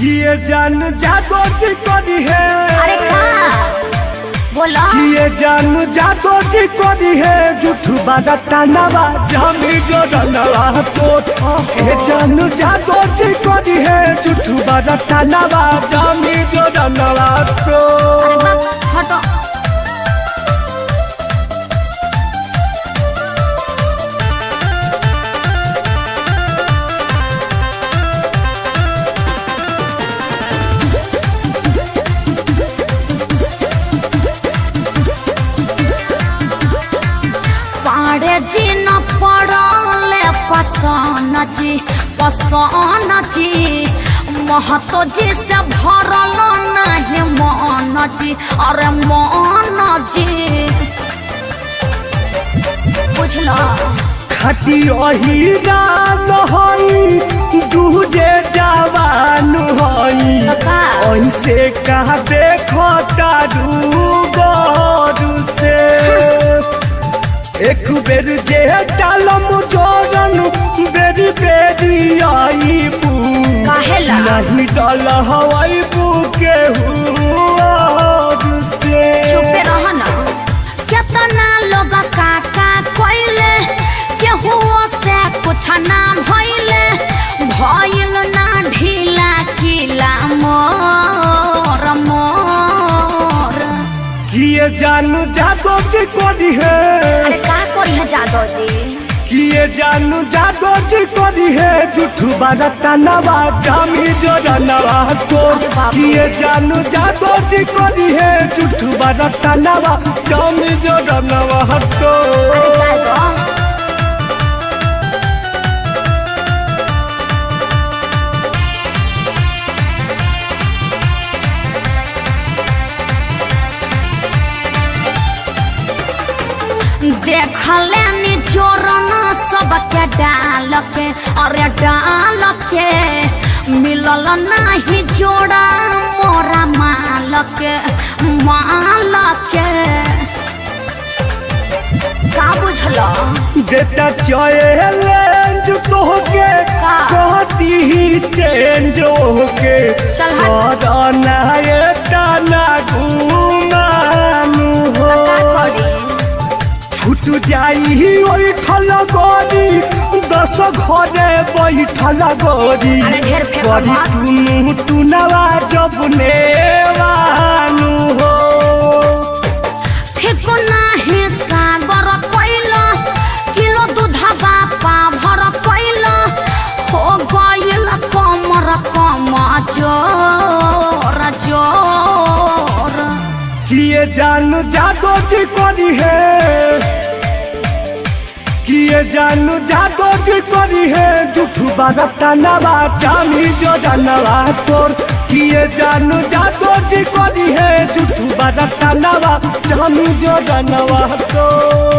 किए जान जादो जी करी है। अरे बोला किए जान जादो जी करी है जुठू बागा टानावा जामी जो रनवा तो ये जान जादो जी करी है जुठू बागा टानावा जामी जो रनवा तो हटो। जी न पड़ले पसन जी महतो जी से भरल नहीं मन जी। अरे मन जी बुझल खटी अहिरान हई दूजे जवान हई ऐसे कहा देखो तारू गरू से एक बेर जे डालम जोरन बेरी बेरी आई बू नहीं डाल हवाई बू के से चुपे रहना। कितना लोग काका कोइले केहू से कुछ ना भइले भइल ना ढीला किला मोर मोर। किए जानू जादो जी करी है। अरे का करी है जादो जी। किए जानू जादो जी करी है जुठू बागा टानावा जामी जो रनवा तो किए जानू जादो जी करी है जुठू बागा टानावा जामी जो रनवा तो देख लेनी जोरन सबके डाल के। अरे डाल के मिलल नहीं जोड़ा मोरा माल के का बुझल बेटा चैलेंज तो के कहती ही चेंज होके चल ना ये टाना घुमानू हो छूट जाई ओई ठल गोरी 10 घरे बैठल गोरी गोरी टुनु टुनवा जब नेवानू हो फेको नाही सागर कैल किलो दूधवा पाभर कैल हो गइल कमर कम जोर जोर। किए जानू जादो जी करी है। किए जानू जादो जी करी है जुठू बागा टानावा जामी जो रनवा तोर किए जानू जादो जी करी है जुठू बागा टानावा जामी जो रनवा तोर।